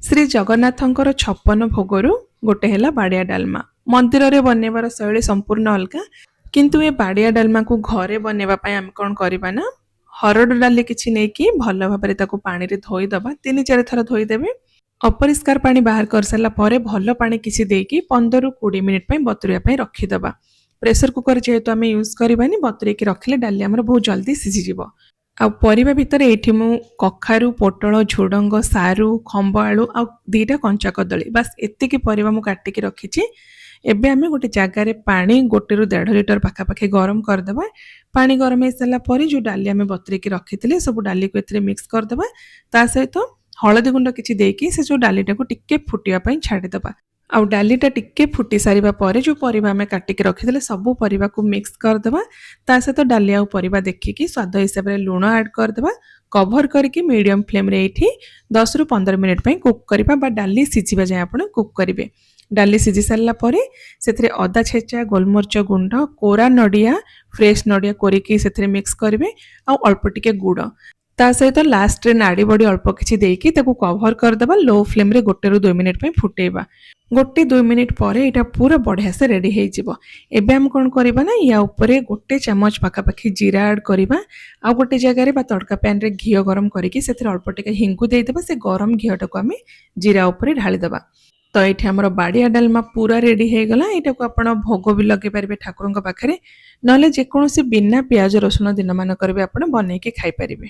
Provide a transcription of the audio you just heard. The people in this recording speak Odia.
ଶ୍ରୀ ଜଗନ୍ନାଥଙ୍କର 56 ଭୋଗରୁ ଗୋଟେ ହେଲା ବାଡ଼ିଆ ଡାଲମା। ମନ୍ଦିରରେ ବନେଇବାର ଶୈଳୀ ସମ୍ପୂର୍ଣ୍ଣ ଅଲଗା, କିନ୍ତୁ ଏ ବାଡ଼ିଆ ଡାଲମାକୁ ଘରେ ବନେଇବା ପାଇଁ ଆମେ କ'ଣ କରିବା ନା, ହରଡ଼ ଡାଲି କିଛି ନେଇକି ଭଲ ଭାବରେ ତାକୁ ପାଣିରେ ଧୋଇଦେବା। 3-4 ଥର ଧୋଇଦେବେ। ଅପରିଷ୍କାର ପାଣି ବାହାର କରିସାରିଲା ପରେ ଭଲ ପାଣି କିଛି ଦେଇକି 15-20 ମିନିଟ୍ ପାଇଁ ବତୁରିବା ପାଇଁ ରଖିଦେବା। ପ୍ରେସର କୁକର ଯେହେତୁ ଆମେ ୟୁଜ୍ କରିବାନି, ବତୁରେଇକି ରଖିଲେ ଡାଲି ଆମର ବହୁତ ଜଲ୍ଦି ସିଝିଯିବ। ଆଉ ପରିବା ଭିତରେ ଏଇଠି ମୁଁ କଖାରୁ, ପୋଟଳ, ଝୁଡ଼ଙ୍ଗ, ସାରୁ, ଖମ୍ବ ଆଳୁ ଆଉ 2ଟା କଞ୍ଚା କଦଳୀ, ବାସ୍ ଏତିକି ପରିବା ମୁଁ କାଟିକି ରଖିଛି। ଏବେ ଆମେ ଗୋଟେ ଜାଗାରେ ପାଣି 1-1.5 ଲିଟର ପାଖାପାଖି ଗରମ କରିଦେବା। ପାଣି ଗରମ ହେଇସାରିଲା ପରେ ଯେଉଁ ଡାଲି ଆମେ ବତୁରେଇକି ରଖିଥିଲେ ସବୁ ଡାଲିକୁ ଏଥିରେ ମିକ୍ସ କରିଦେବା। ତା ସହିତ ହଳଦୀ ଗୁଣ୍ଡ କିଛି ଦେଇକି ସେ ଯେଉଁ ଡାଲିଟାକୁ ଟିକେ ଫୁଟିବା ପାଇଁ ଛାଡ଼ିଦେବା। ଆଉ ଡାଲିଟା ଟିକେ ଫୁଟି ସାରିବା ପରେ ଯେଉଁ ପରିବା ଆମେ କାଟିକି ରଖିଥିଲେ ସବୁ ପରିବାକୁ ମିକ୍ସ କରିଦେବା। ତା ସହିତ ଡାଲି ଆଉ ପରିବା ଦେଖିକି ସ୍ୱାଦ ହିସାବରେ ଲୁଣ ଆଡ଼୍ କରିଦେବା। କଭର କରିକି ମିଡ଼ିୟମ୍ ଫ୍ଲେମ୍ରେ ଏଇଠି 10-15 ମିନିଟ୍ ପାଇଁ କୁକ୍ କରିବା, ବା ଡାଲି ସିଝିବା ଯାଏଁ ଆପଣ କୁକ୍ କରିବେ। ଡାଲି ସିଝି ସାରିଲା ପରେ ସେଥିରେ ଅଦା ଛେଚା, ଗୋଲମରିଚ ଗୁଣ୍ଡ, କୋରା ନଡ଼ିଆ, ଫ୍ରେଶ୍ ନଡ଼ିଆ କୋରିକି ସେଥିରେ ମିକ୍ସ କରିବେ, ଆଉ ଅଳ୍ପ ଟିକେ ଗୁଡ଼। ତା ସହିତ ଲାଷ୍ଟରେ ନାଡ଼ି ବଡ଼ି ଅଳ୍ପ କିଛି ଦେଇକି ତାକୁ କଭର କରିଦେବା। ଲୋ ଫ୍ଲେମ୍ରେ 1-2 ମିନିଟ୍ ପାଇଁ ଫୁଟେଇବା। 1-2 ମିନିଟ୍ ପରେ ଏଇଟା ପୁରା ବଢ଼ିଆ ସେ ରେଡ଼ି ହେଇଯିବ। ଏବେ ଆମେ କ'ଣ କରିବା ନା, ୟା ଉପରେ 1 ଚାମଚ ପାଖାପାଖି ଜିରା ଆଡ଼୍ କରିବା। ଆଉ ଗୋଟେ ଜାଗାରେ ବା ତଡ଼କା ପ୍ୟାନ୍ରେ ଘିଅ ଗରମ କରିକି ସେଥିରେ ଅଳ୍ପ ଟିକେ ହିଙ୍ଗୁ ଦେଇଦେବା। ସେ ଗରମ ଘିଅଟାକୁ ଆମେ ଜିରା ଉପରେ ଢାଳିଦେବା। ତ ଏଇଠି ଆମର ବାଡ଼ିଆ ଡାଲମା ପୁରା ରେଡ଼ି ହେଇଗଲା। ଏଇଟାକୁ ଆପଣ ଭୋଗ ବି ଲଗେଇ ପାରିବେ ଠାକୁରଙ୍କ ପାଖରେ, ନହେଲେ ଯେକୌଣସି ବିନା ପିଆଜ ରସୁଣ ଦିନମାନଙ୍କରେ ବି ଆପଣ ବନେଇକି ଖାଇପାରିବେ।